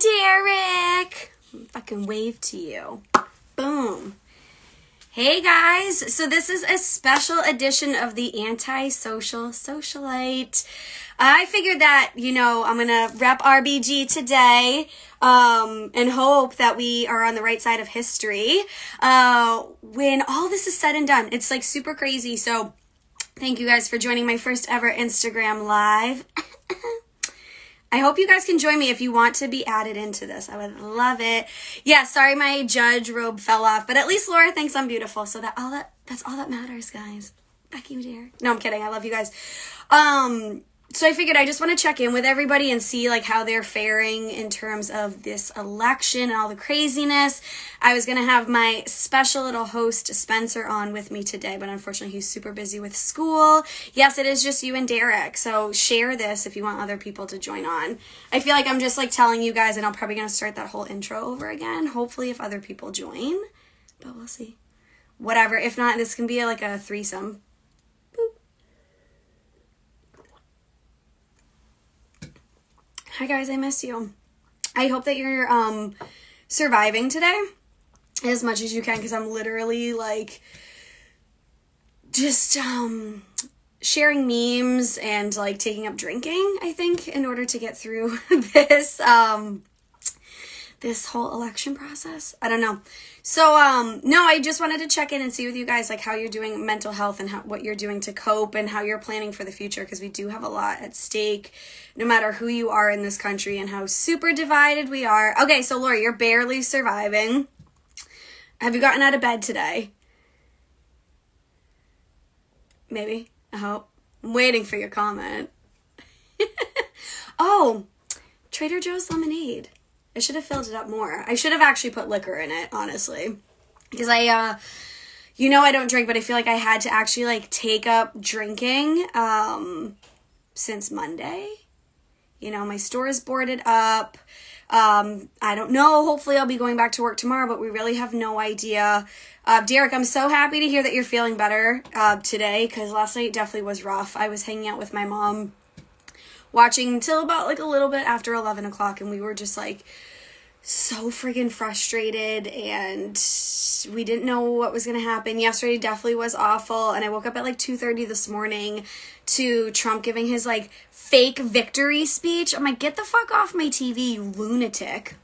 Derek. Fucking wave to you. Boom. Hey guys, so this is a special edition of the Antisocial Socialite. I figured that, I'm gonna rep RBG today, and hope that we are on the right side of history, when all this is said and done. It's like super crazy, so thank you guys for joining my first ever Instagram live. I hope you guys can join me if you want to be added into this. I would love it. Yeah, sorry my judge robe fell off, but at least Laura thinks I'm beautiful, so that's all that matters, guys. Back you, dear. No, I'm kidding. I love you guys. So I figured I just want to check in with everybody and see like how they're faring in terms of this election and all the craziness. I was going to have my special little host Spencer on with me today, but unfortunately he's super busy with school. Yes, it is just you and Derek. So share this if you want other people to join on. I feel like I'm just like telling you guys, and I'm probably going to start that whole intro over again. Hopefully if other people join, but we'll see. Whatever. If not, this can be like a threesome. Hi guys, I miss you. I hope that you're surviving today as much as you can, because I'm literally like just sharing memes and like taking up drinking, I think, in order to get through this this whole election process. I don't know. So no, I just wanted to check in and see with you guys like how you're doing mental health and what you're doing to cope and how you're planning for the future, because we do have a lot at stake no matter who you are in this country and how super divided we are. Okay, so Laura, you're barely surviving. Have you gotten out of bed today? Maybe. I hope. I'm waiting for your comment. Oh, Trader Joe's lemonade. I should have filled it up more. I should have actually put liquor in it, honestly. Because I don't drink, but I feel like I had to actually, like, take up drinking since Monday. My store is boarded up. I don't know. Hopefully I'll be going back to work tomorrow, but we really have no idea. Derek, I'm so happy to hear that you're feeling better today, because last night definitely was rough. I was hanging out with my mom, watching till about like a little bit after 11 o'clock, and we were just like so friggin' frustrated, and we didn't know what was gonna happen. Yesterday definitely was awful, and I woke up at like 2:30 this morning to Trump giving his like fake victory speech. I'm like, get the fuck off my TV, you lunatic.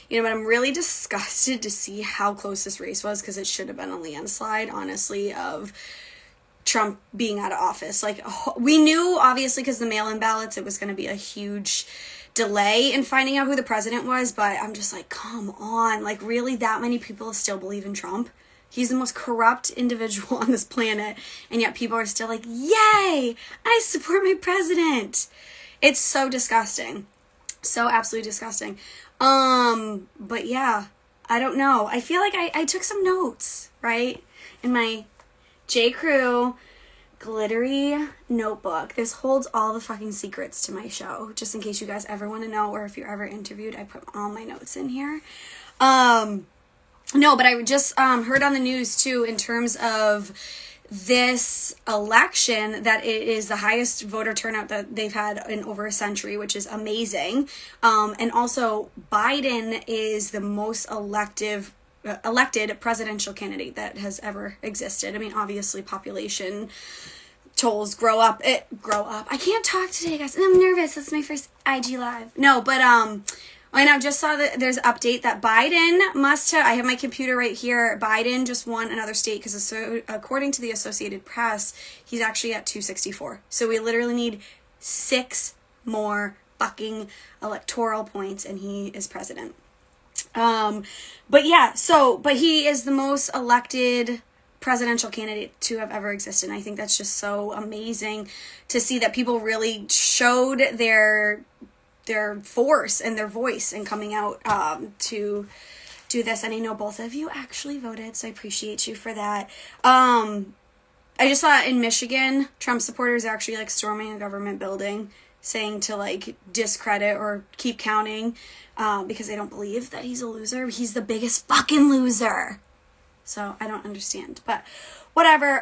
But I'm really disgusted to see how close this race was, because it should have been a landslide, honestly, of Trump being out of office. Like, we knew, obviously, because the mail-in ballots, it was going to be a huge delay in finding out who the president was, but I'm just like, come on. Like, really, that many people still believe in Trump? He's the most corrupt individual on this planet, and yet people are still like, yay, I support my president. It's so disgusting. So absolutely disgusting. But yeah, I don't know. I feel like I took some notes, right? In my J. Crew glittery notebook. This holds all the fucking secrets to my show, just in case you guys ever want to know, or if you're ever interviewed, I put all my notes in here. No, but I just heard on the news too, in terms of this election, that it is the highest voter turnout that they've had in over a century, which is amazing. And also Biden is the most elected presidential candidate that has ever existed. I mean, obviously population tolls grow up. I can't talk today, guys. I'm nervous. That's my first IG live. No, but and I just saw that there's an update that Biden must have, I have my computer right here, Biden just won another state, because according to the Associated Press, he's actually at 264. So we literally need 6 more fucking electoral points, and he is president. But yeah, but he is the most elected presidential candidate to have ever existed. And I think that's just so amazing to see that people really showed their force and their voice in coming out to do this. And I know both of you actually voted, so I appreciate you for that. I just saw in Michigan, Trump supporters are actually like storming a government building, saying to like discredit or keep counting, because they don't believe that he's a loser. He's the biggest fucking loser. So I don't understand, but whatever.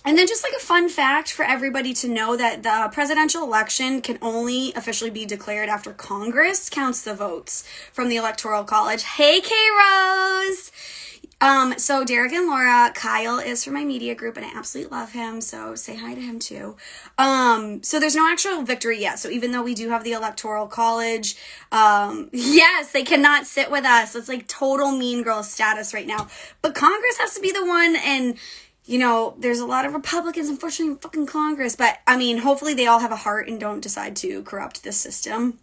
And then just like a fun fact for everybody to know that the presidential election can only officially be declared after Congress counts the votes from the Electoral College. Hey, K Rose! So Derek and Laura, Kyle is from my media group and I absolutely love him. So say hi to him too. So there's no actual victory yet. So even though we do have the Electoral College, yes, they cannot sit with us. It's like total mean girl status right now. But Congress has to be the one, and you know, there's a lot of Republicans, unfortunately, in fucking Congress. But I mean, hopefully they all have a heart and don't decide to corrupt this system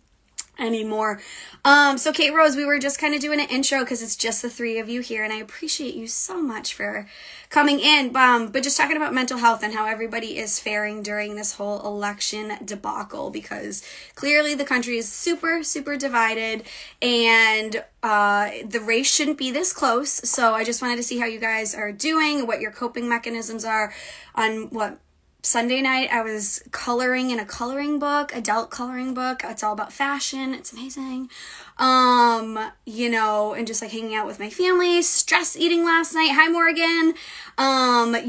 anymore. So Kate Rose, we were just kind of doing an intro because it's just the three of you here, and I appreciate you so much for coming in. But just talking about mental health and how everybody is faring during this whole election debacle, because clearly the country is super, super divided, and the race shouldn't be this close. So I just wanted to see how you guys are doing, what your coping mechanisms are. On what Sunday night, I was coloring in a coloring book, adult coloring book. It's all about fashion. It's amazing. You know, and just like hanging out with my family, stress eating last night. Hi, Morgan.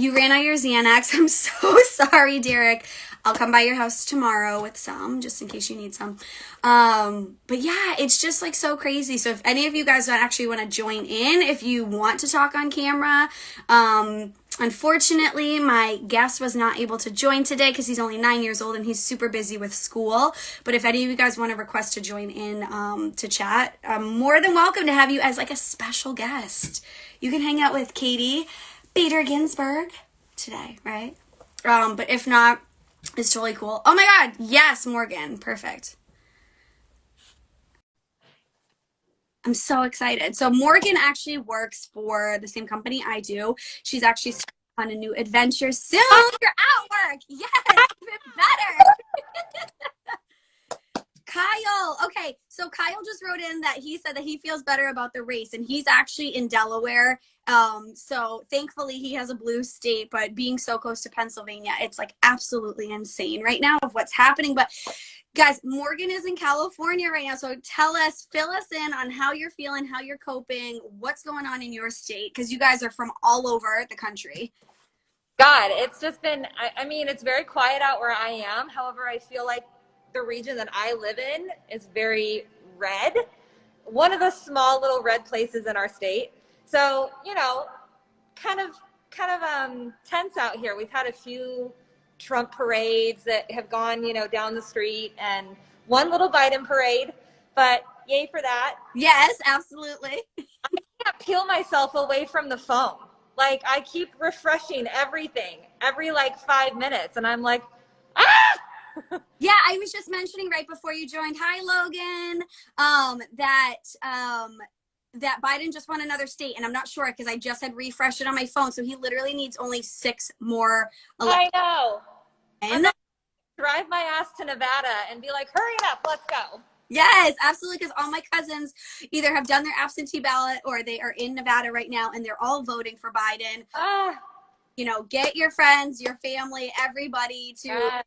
You ran out of your Xanax. I'm so sorry, Derek. I'll come by your house tomorrow with some, just in case you need some. But yeah, it's just like so crazy. So if any of you guys actually want to join in, if you want to talk on camera, unfortunately, my guest was not able to join today because he's only 9 years old and he's super busy with school. But if any of you guys want to request to join in to chat, I'm more than welcome to have you as like a special guest. You can hang out with Katie Bader Ginsburg today, right? But if not, it's totally cool. Oh my God. Yes, Morgan. Perfect. I'm so excited. So Morgan actually works for the same company I do. She's actually starting on a new adventure soon. You're at work. Yes, even better. Kyle. Okay, so Kyle just wrote in that he said that he feels better about the race, and he's actually in Delaware. So thankfully he has a blue state, but being so close to Pennsylvania, it's like absolutely insane right now of what's happening. But guys, Morgan is in California right now, so tell us, fill us in on how you're feeling, how you're coping, what's going on in your state, because you guys are from all over the country. God, it's just been, I mean, it's very quiet out where I am. However, I feel like the region that I live in is very red. One of the small little red places in our state. So, you know, kind of tense out here. We've had a few Trump parades that have gone, you know, down the street, and one little Biden parade, but yay for that. Yes, absolutely. I can't peel myself away from the phone. Like, I keep refreshing everything every like 5 minutes, and I'm like, ah! Yeah, I was just mentioning right before you joined, hi Logan, that Biden just won another state, and I'm not sure because I just had refreshed it on my phone, so he literally needs only 6 more I know. And drive my ass to Nevada and be like, hurry up, let's go. Yes, absolutely, because all my cousins either have done their absentee ballot or they are in Nevada right now, and they're all voting for Biden. You know, get your friends, your family, everybody to,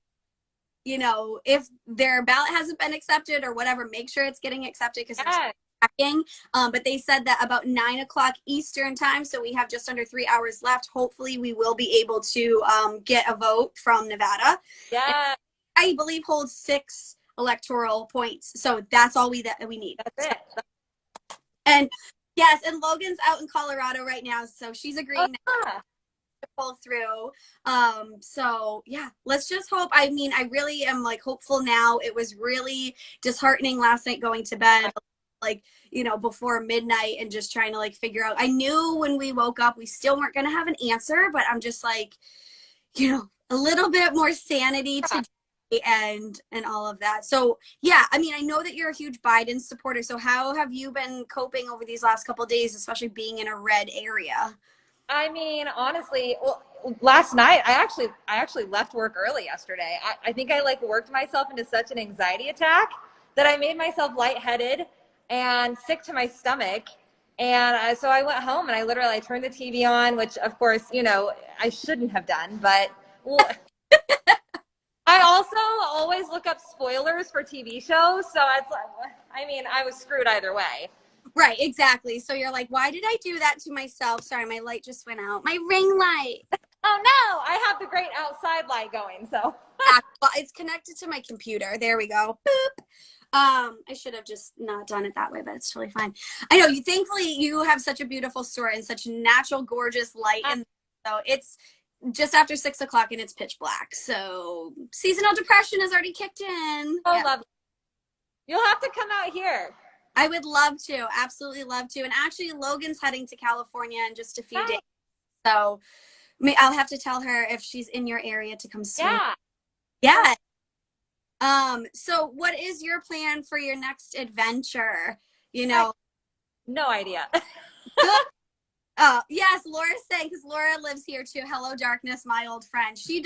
you know, if their ballot hasn't been accepted or whatever, make sure it's getting accepted because they're checking. But they said that about 9 o'clock Eastern time, so we have just under 3 hours left. Hopefully, we will be able to get a vote from Nevada. Yeah, I believe holds 6 electoral points, so that's all we need. That's it. And yes, and Logan's out in Colorado right now, so she's agreeing to pull through. So yeah, let's just hope. I mean, I really am like hopeful now. It was really disheartening last night going to bed, like, you know, before midnight and just trying to like figure out. I knew when we woke up we still weren't going to have an answer, but I'm just like, you know, a little bit more sanity today and all of that. So yeah, I mean, I know that you're a huge Biden supporter, so how have you been coping over these last couple of days, especially being in a red area? I mean, honestly, well, last night I actually left work early yesterday. I think I like worked myself into such an anxiety attack that I made myself lightheaded and sick to my stomach. And so I went home and I literally turned the TV on, which of course, you know, I shouldn't have done, but I also always look up spoilers for TV shows. So it's like, I mean, I was screwed either way. Right, exactly. So you're like, why did I do that to myself? Sorry, my light just went out. My ring light. Oh no, I have the great outside light going, so. Well, it's connected to my computer. There we go. Boop. I should have just not done it that way, but it's totally fine. I know you. Thankfully, you have such a beautiful store and such natural, gorgeous light, and so it's just after 6 o'clock and it's pitch black. So seasonal depression has already kicked in. Oh, yeah. Lovely. You'll have to come out here. I would love to, absolutely love to. And actually, Logan's heading to California in just a few days, so I'll have to tell her if she's in your area to come swing. Yeah. So what is your plan for your next adventure? You know, no idea. Oh, yes, Laura's saying, because Laura lives here too. Hello, darkness, my old friend. She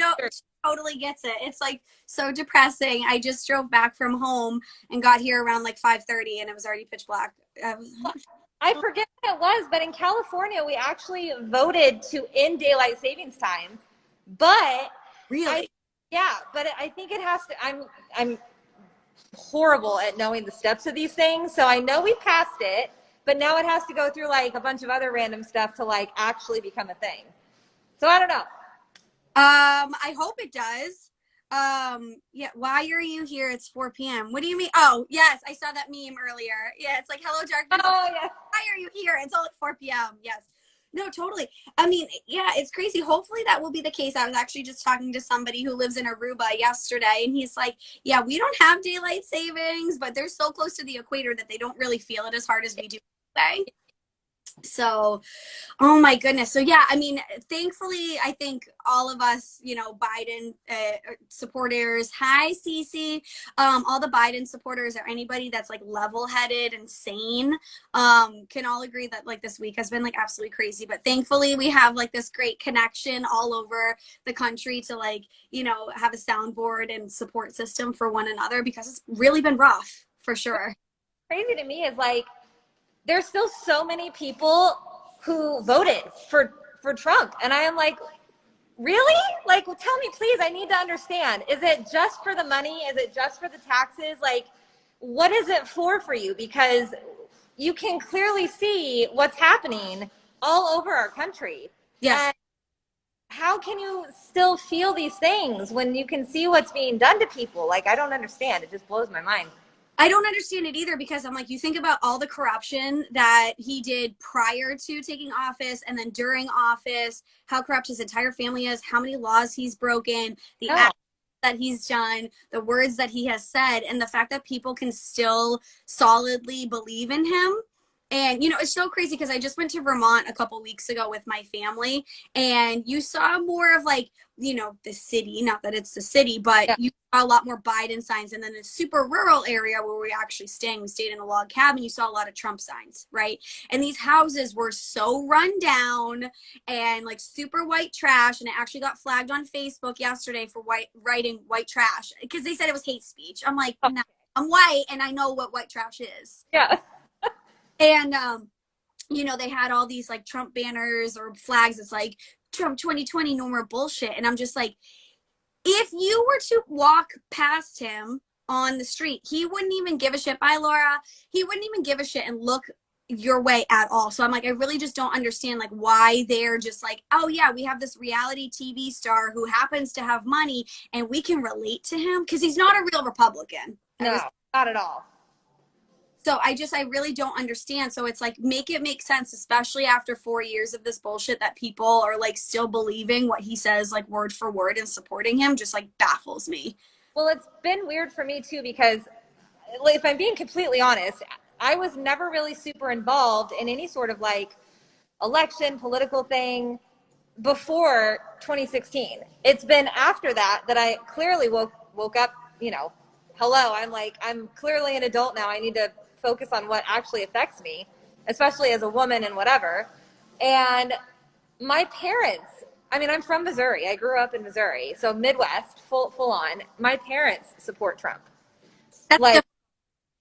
totally gets it. It's like so depressing. I just drove back from home and got here around like 5:30 and it was already pitch black. I forget what it was, but in California, we actually voted to end daylight savings time. But really? But I think it has to, I'm horrible at knowing the steps of these things. So I know we passed it, but now it has to go through like a bunch of other random stuff to like actually become a thing. So I don't know. I hope it does. Yeah. Why are you here? It's 4 p.m. What do you mean? Oh, yes. I saw that meme earlier. Yeah. It's like, hello, darkness. Oh, yeah. Why are you here? It's all at 4 p.m. Yes. No, totally. I mean, yeah, it's crazy. Hopefully that will be the case. I was actually just talking to somebody who lives in Aruba yesterday, and he's like, yeah, we don't have daylight savings, but they're so close to the equator that they don't really feel it as hard as we do today. So, oh my goodness. So yeah, I mean, thankfully, I think all of us, you know, Biden supporters, hi Cece, all the Biden supporters or anybody that's like level-headed and sane, can all agree that like this week has been like absolutely crazy. But thankfully, we have like this great connection all over the country to like, you know, have a soundboard and support system for one another, because it's really been rough for sure. Crazy to me is like, there's still so many people who voted for Trump. And I am like, really? Like, well, tell me, please, I need to understand. Is it just for the money? Is it just for the taxes? Like, what is it for you? Because you can clearly see what's happening all over our country. Yes. And how can you still feel these things when you can see what's being done to people? Like, I don't understand. It just blows my mind. I don't understand it either, because I'm like, you think about all the corruption that he did prior to taking office and then during office, how corrupt his entire family is, how many laws he's broken, the acts that he's done, the words that he has said, and the fact that people can still solidly believe in him. And, you know, it's so crazy because I just went to Vermont a couple weeks ago with my family, and you saw more of like, you know, the city, not that it's the city, but you saw a lot more Biden signs. And then the super rural area where we actually staying, we stayed in a log cabin, you saw a lot of Trump signs, right? And these houses were so run down and like super white trash. And it actually got flagged on Facebook yesterday for writing white trash because they said it was hate speech. I'm like, no, I'm white and I know what white trash is. Yeah. And, you know, they had all these like Trump banners or flags. It's like Trump 2020, no more bullshit. And I'm just like, if you were to walk past him on the street, he wouldn't even give a shit. Bye, Laura. He wouldn't even give a shit and look your way at all. So I'm like, I really just don't understand like why they're just like, oh yeah, we have this reality TV star who happens to have money and we can relate to him, because he's not a real Republican. No, not at all. So I really don't understand. So it's like, make it make sense, especially after 4 years of this bullshit, that people are like still believing what he says, like word for word, and supporting him just like baffles me. Well, it's been weird for me too, because if I'm being completely honest, I was never really super involved in any sort of like election, political thing before 2016. It's been after that I clearly woke up, you know, hello, I'm clearly an adult now. I need to focus on what actually affects me, especially as a woman and whatever. And my parents, I mean, I'm from Missouri. I grew up in Missouri. So Midwest, full on. My parents support Trump. Like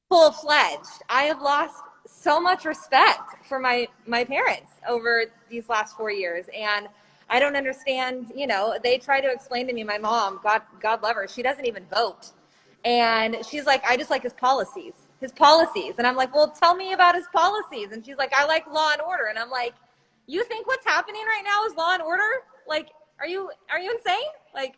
full-fledged. I have lost so much respect for my parents over these last 4 years. And I don't understand, you know, they try to explain to me, my mom, God love her, she doesn't even vote. And she's like, I just like his policies. And I'm like, well, tell me about his policies. And she's like, I like law and order. And I'm like, you think what's happening right now is law and order? Like, are you insane? Like,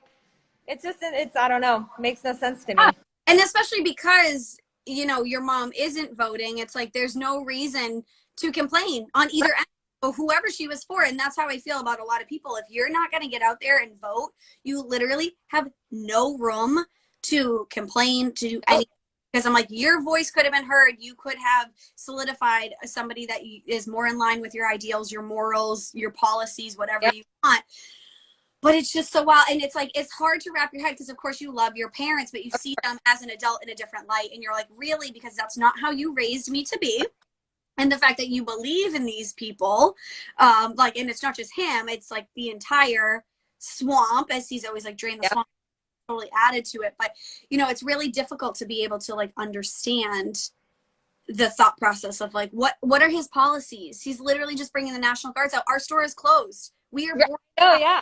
it's just, it's, I don't know, makes no sense to Yeah. me. And especially because, you know, your mom isn't voting, it's like there's no reason to complain on either end of whoever she was for. And that's how I feel about a lot of people. If you're not going to get out there and vote, you literally have no room to complain, to do anything. Because I'm like, your voice could have been heard. You could have solidified somebody that is more in line with your ideals, your morals, your policies, whatever Yep. you want. But it's just so wild. And it's like, it's hard to wrap your head because, of course, you love your parents, but you see them as an adult in a different light. And you're like, really? Because that's not how you raised me to be. And the fact that you believe in these people, like, and it's not just him, it's like the entire swamp, as he's always like, drain the Yep. swamp, totally added to it. But, you know, it's really difficult to be able to like understand the thought process of like, what are his policies? He's literally just bringing the National Guards out. Our store is closed. We are boarded Oh, up yeah.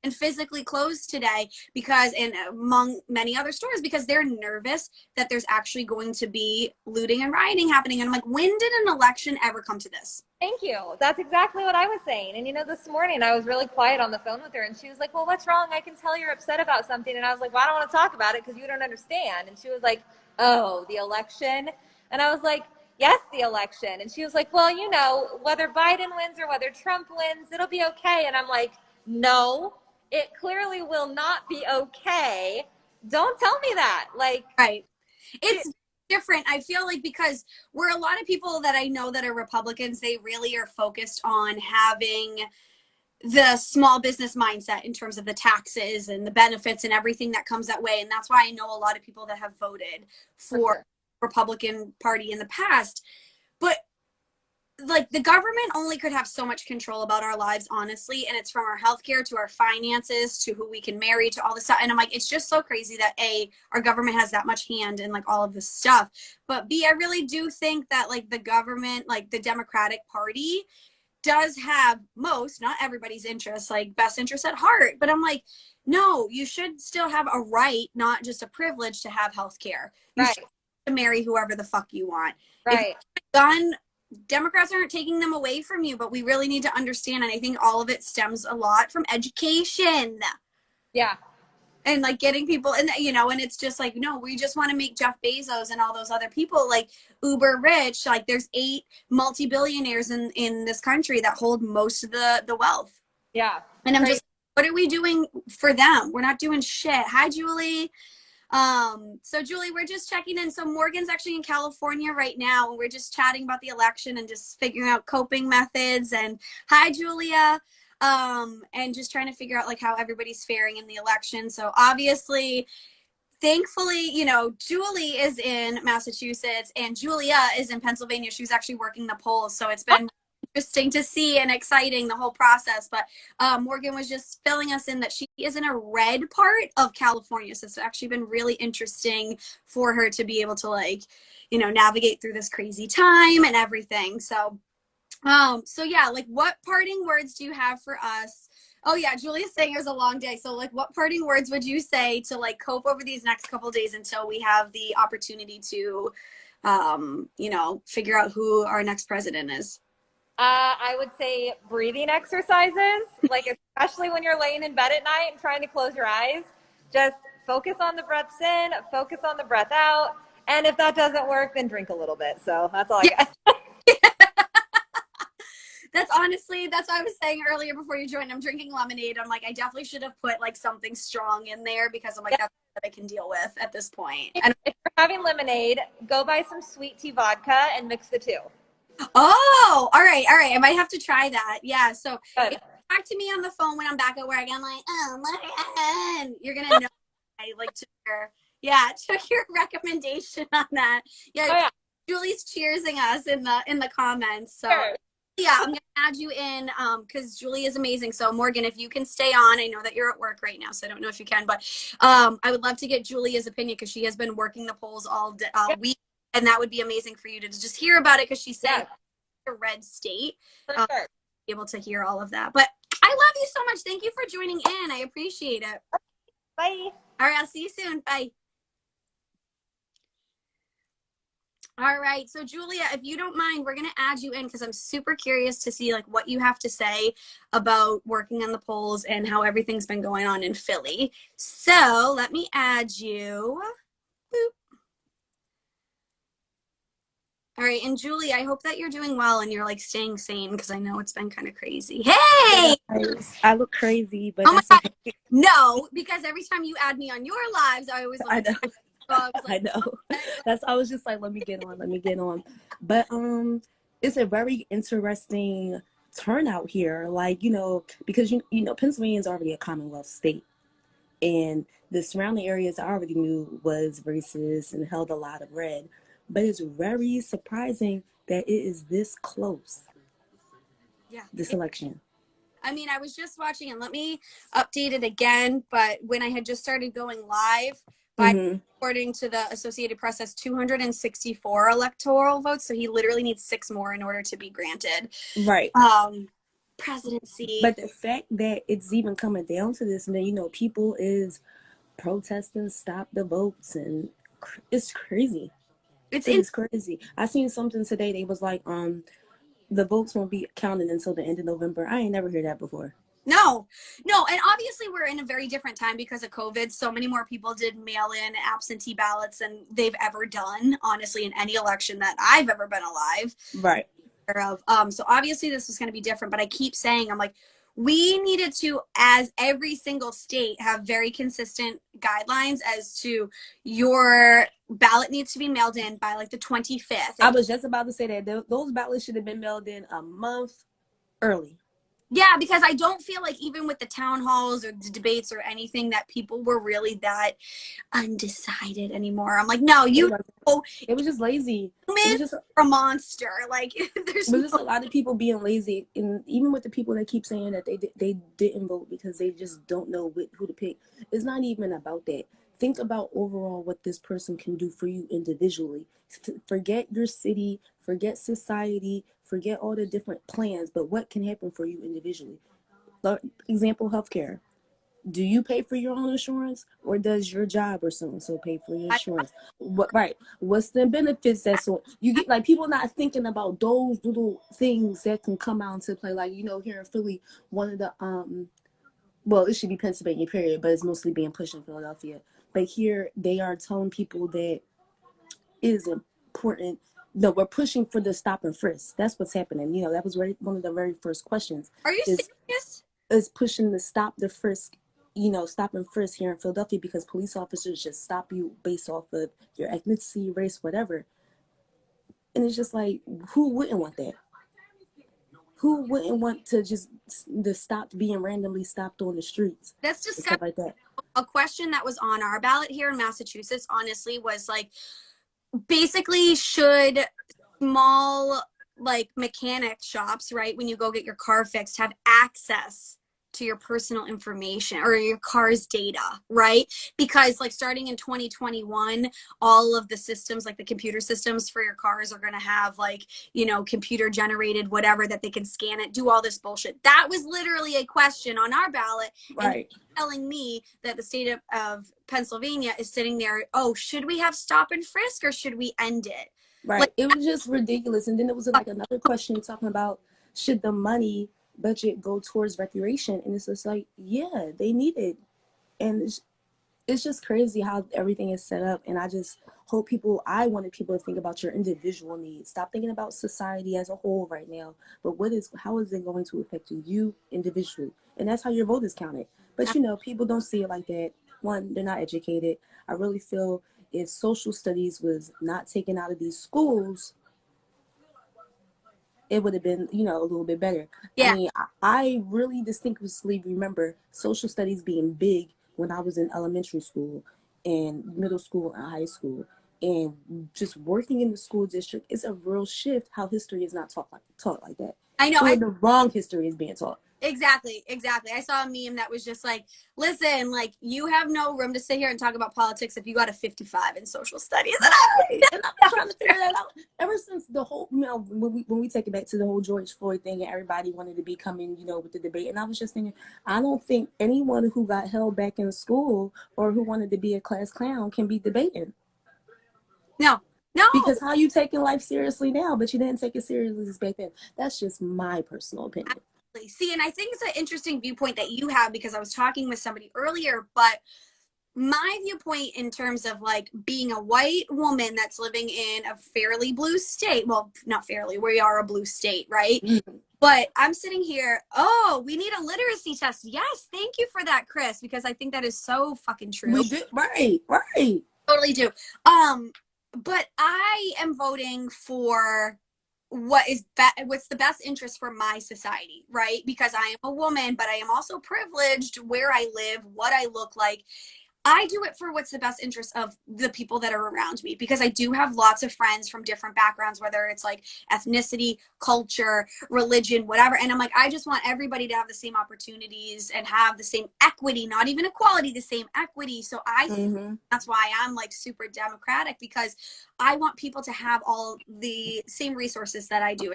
and physically closed today because, and among many other stores, because they're nervous that there's actually going to be looting and rioting happening. And I'm like, when did an election ever come to this? Thank you. That's exactly what I was saying. And you know, this morning I was really quiet on the phone with her and she was like, well, what's wrong? I can tell you're upset about something. And I was like, well, I don't want to talk about it because you don't understand. And she was like, oh, the election. And I was like, yes, the election. And she was like, well, you know, whether Biden wins or whether Trump wins, it'll be okay. And I'm like, no, it clearly will not be okay. Don't tell me that. Like, Right. It's different. I feel like because we're a lot of people that I know that are Republicans, they really are focused on having the small business mindset in terms of the taxes and the benefits and everything that comes that way. And that's why I know a lot of people that have voted for sure. Republican Party in the past. But like the government only could have so much control about our lives, honestly. And it's from our healthcare to our finances to who we can marry to all this stuff. And I'm like, it's just so crazy that A, our government has that much hand in like all of this stuff. But B, I really do think that like the government, like the Democratic Party, does have most, not everybody's interests, like best interest at heart. But I'm like, no, you should still have a right, not just a privilege to have health care. You Right. should to marry whoever the fuck you want. If you Right. have a gun, Democrats aren't taking them away from you, but we really need to understand. And I think all of it stems a lot from education Yeah. and like getting people and you know, and it's just like, no, we just want to make Jeff Bezos and all those other people like uber rich. Like there's 8 multi-billionaires in this country that hold most of the wealth. Yeah. And I'm Crazy. just, what are we doing for them? We're not doing shit. Hi, Julie. So Julie, we're just checking in. So Morgan's actually in California right now, and we're just chatting about the election and just figuring out coping methods. And hi, Julia. And just trying to figure out like how everybody's faring in the election. So obviously, thankfully, you know, Julie is in Massachusetts and Julia is in Pennsylvania. She was actually working the polls. So it's been interesting to see and exciting the whole process. But Morgan was just filling us in that she is in a red part of California. So it's actually been really interesting for her to be able to like, you know, navigate through this crazy time and everything. So yeah, like what parting words do you have for us? Oh yeah, Julia's saying it was a long day. So like what parting words would you say to like cope over these next couple of days until we have the opportunity to you know, figure out who our next president is? I would say breathing exercises, like especially when you're laying in bed at night and trying to close your eyes. Just focus on the breaths in, focus on the breath out. And if that doesn't work, then drink a little bit. So that's all I Yeah. got. That's honestly, that's what I was saying earlier before you joined. I'm drinking lemonade. I'm like, I definitely should have put like something strong in there because I'm like, that's what I can deal with at this point. And If you're having lemonade, go buy some sweet tea vodka and mix the two. oh, all right, all right. I might have to try that. Yeah. So if Good. you talk to me on the phone when I'm back at work, I'm like, oh, Morgan, you're gonna know I like to hear. Yeah, took your recommendation on that. Yeah, Oh, yeah. Julie's cheersing us in the comments. So Sure. yeah, I'm gonna add you in because Julie is amazing. So Morgan, if you can stay on, I know that you're at work right now, so I don't know if you can, but I would love to get Julia's opinion because she has been working the polls all Yeah, week, and that would be amazing for you to just hear about it because she's saying yeah, a red state, for um, sure. be able to hear all of that. But I love you so much. Thank you for joining in. I appreciate it. Bye. All right, I'll see you soon. Bye. All right. So Julia, if you don't mind, we're going to add you in because I'm super curious to see like what you have to say about working on the polls and how everything's been going on in Philly. So let me add you. Boop. All right. And Julie, I hope that you're doing well and you're like staying sane because I know it's been kind of crazy. Hey! Guys, I look crazy, but Oh my that's God. okay. No, because every time you add me on your lives, I always look I know, crazy. So I was like, I know. okay. That's I was just like, let me get on, let me get on. But it's a very interesting turnout here. Like, because Pennsylvania is already a Commonwealth state, and the surrounding areas I already knew was racist and held a lot of red. But it's very surprising that it is this close, Yeah. this election. I mean, I was just watching and let me update it again, but when I had just started going live, by Mm-hmm. according to the Associated Press, has 264 electoral votes, so he literally needs 6 more in order to be granted Right. presidency. But the fact that it's even coming down to this, and then people is protesting, stop the votes, and it's crazy. It's It in is crazy. I seen something today. They was like, the votes won't be counted until the end of November. I ain't never heard that before. no, no, and obviously we're in a very different time because of COVID. So many more people did mail in absentee ballots than they've ever done, honestly, in any election that I've ever been alive. Right. Of. So obviously this was going to be different, but I keep saying, I'm like, we needed to, as every single state, have very consistent guidelines as to your ballot needs to be mailed in by like the 25th. I was just about to say that those ballots should have been mailed in a month early. Yeah, because I don't feel like even with the town halls or the debates or anything that people were really that undecided anymore. I'm like, no, It you was. know, It was just lazy. It human was just or monster. Like, there's But no. just a lot of people being lazy, and even with the people that keep saying that they didn't vote because they just don't know who to pick. It's not even about that. Think about overall what this person can do for you individually. Forget your city, forget society, forget all the different plans, but what can happen for you individually? Example, healthcare. Do you pay for your own insurance, or does your job or so and so pay for your I, insurance? What right? What's the benefits that so you get? Like, people not thinking about those little things that can come out into play. Like, here in Philly, one of the well, it should be Pennsylvania period, but it's mostly being pushed in Philadelphia. But here they are telling people that it is important. No, we're pushing for the stop and frisk. That's what's happening. That was one of the very first questions. are you Is serious? is pushing the stop the frisk, stop and frisk here in Philadelphia, because police officers just stop you based off of your ethnicity, race, whatever. And it's just like, who wouldn't want that? Who wouldn't want to just the stop being randomly stopped on the streets That's and disgusting. stuff like that? A question that was on our ballot here in Massachusetts, honestly, was like, basically, should small like mechanic shops, right, when you go get your car fixed, have access to your personal information or your car's data, right? Because like starting in 2021, all of the systems, like the computer systems for your cars, are going to have like, computer generated whatever that they can scan it, do all this bullshit. That was literally a question on our ballot. And Right. telling me that the state of Pennsylvania is sitting there, oh, should we have stop and frisk or should we end it? Like, Right. It was just ridiculous. And then it was like another question talking about, should the money budget go towards recreation? And it's just like, yeah, they need it. And it's just crazy how everything is set up. And I wanted people to think about your individual needs. Stop thinking about society as a whole right now, but how is it going to affect you individually? And that's how your vote is counted. But people don't see it like that. One, they're not educated. I really feel if social studies was not taken out of these schools, it would have been, a little bit better. I yeah, mean, I really distinctly remember social studies being big when I was in elementary school and middle school and high school. And just working in the school district, it's a real shift how history is not taught like that. I know. Or the wrong history is being taught. Exactly, exactly. I saw a meme that was just like, listen, like, you have no room to sit here and talk about politics if you got a 55 in social studies. And Right. And I've been trying to figure that out ever since the whole, when we take it back to the whole George Floyd thing, and everybody wanted to be coming, with the debate. And I was just thinking, I don't think anyone who got held back in school or who wanted to be a class clown can be debating. no, No. Because how you taking life seriously now, but you didn't take it seriously back then? That's just my personal opinion. Absolutely. See, and I think it's an interesting viewpoint that you have because I was talking with somebody earlier, but my viewpoint in terms of like being a white woman that's living in a fairly blue state, well, not fairly, we are a blue state, right? Mm-hmm. But I'm sitting here, oh, we need a literacy test. Yes, thank you for that, Chris, because I think that is so fucking true. We do, right, right. Totally do. But I am voting for what's the best interest for my society, right? Because I am a woman, but I am also privileged where I live, what I look like. I do it for what's the best interest of the people that are around me because I do have lots of friends from different backgrounds, whether it's like ethnicity, culture, religion, whatever. And I'm like, I just want everybody to have the same opportunities and have the same equity, not even equality, the same equity. So I think that's why I'm like super democratic because I want people to have all the same resources that I do,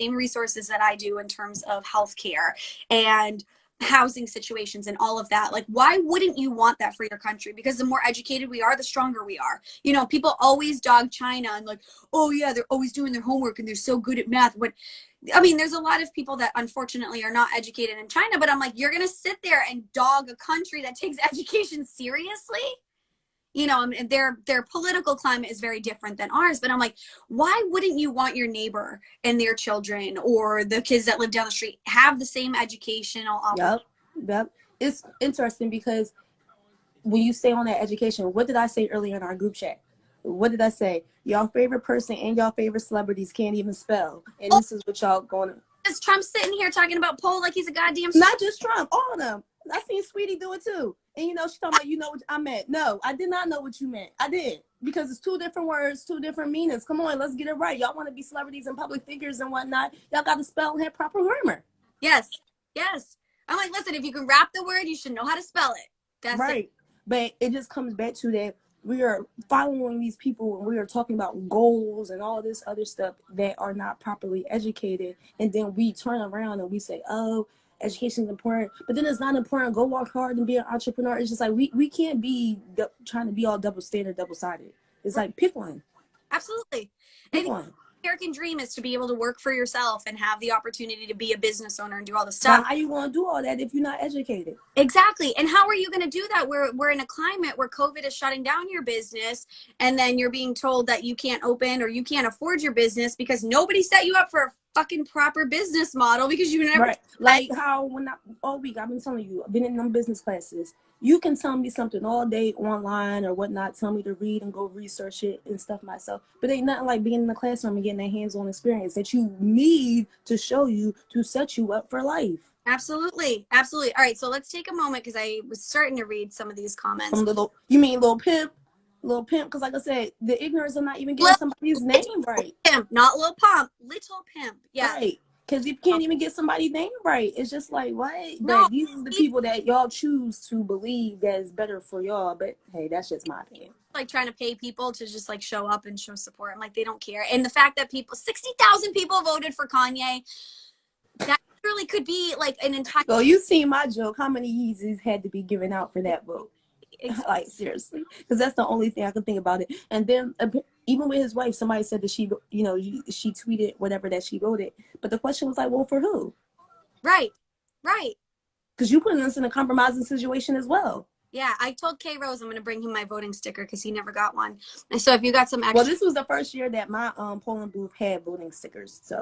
same resources that I do in terms of healthcare and housing situations and all of that. Like, why wouldn't you want that for your country? Because the more educated we are, the stronger we are. You know, people always dog China and like, oh yeah, they're always doing their homework and they're so good at math. But I mean, there's a lot of people that unfortunately are not educated in China, but I'm like, you're going to sit there and dog a country that takes education seriously? You know, and their political climate is very different than ours, but I'm like, why wouldn't you want your neighbor and their children or the kids that live down the street have the same educational opportunity? Yep. It's interesting because when you stay on that education, what did I say earlier in our group chat? What did I say? Y'all favorite person and y'all favorite celebrities can't even spell, and this is what y'all going to. Is Trump sitting here talking about Poe like he's a goddamn Not just Trump, all of them. I seen Sweetie do it too. And you know, she's talking about, you know what I meant. No, I did not know what you meant. I did. Because it's two different words, two different meanings. Come on, let's get it right. Y'all want to be celebrities and public figures and whatnot. Y'all got to spell and have proper grammar. Yes. Yes. I'm like, listen, if you can rap the word, you should know how to spell it. That's right. it. But it just comes back to that we are following these people and we are talking about goals and all this other stuff that are not properly educated. And then we turn around and we say, oh, education is important, but then it's not important. Go work hard and be an entrepreneur. It's just like we can't be trying to be all double standard, double sided. It's like pick one. Absolutely. Pick one. The American dream is to be able to work for yourself and have the opportunity to be a business owner and do all the stuff. But how you want to do all that if you're not educated? Exactly. And how are you going to do that? We're in a climate where COVID is shutting down your business, and then you're being told that you can't open or you can't afford your business because nobody set you up for a fucking proper business model because you never. Right. Like how when all week I've been telling you, I've been in them business classes. You can tell me something all day online or whatnot, tell me to read and go research it and stuff myself. But ain't nothing like being in the classroom and getting that hands-on experience that you need to show you to set you up for life. Absolutely. Absolutely. All right. So let's take a moment because I was starting to read some of these comments. You mean Lil Pimp? Lil Pimp, because like I said, the ignorance of not even getting somebody's name right. Pimp, not Lil Pump, Little Pimp. Yeah. Right. Because you can't even get somebody's name right. It's just like, what? No, but these are the people that y'all choose to believe that is better for y'all. But hey, that's just my opinion. Like trying to pay people to just like show up and show support. I'm like, they don't care. And the fact that 60,000 people voted for Kanye, that really could be like an entire. Well, you seen my joke. How many Yeezys had to be given out for that vote? Like seriously, because that's the only thing I can think about it. And then even with his wife, somebody said that she tweeted whatever that she voted, but the question was like, well, for who? Right. Because you putting us in a compromising situation as well. Yeah, I told K Rose I'm going to bring him my voting sticker because he never got one. And so if you got some extra. Well, this was the first year that my polling booth had voting stickers. So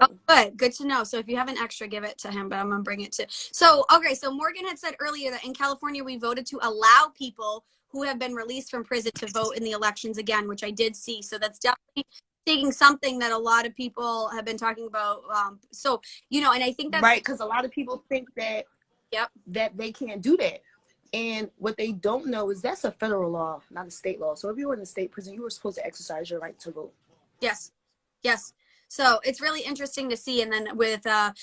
good to know. So if you have an extra, give it to him, but I'm going to bring it to. So, okay. So Morgan had said earlier that in California, we voted to allow people who have been released from prison to vote in the elections again, which I did see. So that's definitely taking something that a lot of people have been talking about. So, and I think that's right. Because a lot of people think that, yep, that they can't do that. And what they don't know is that's a federal law, not a state law. So if you were in a state prison, you were supposed to exercise your right to vote. Yes. So it's really interesting to see. And then with a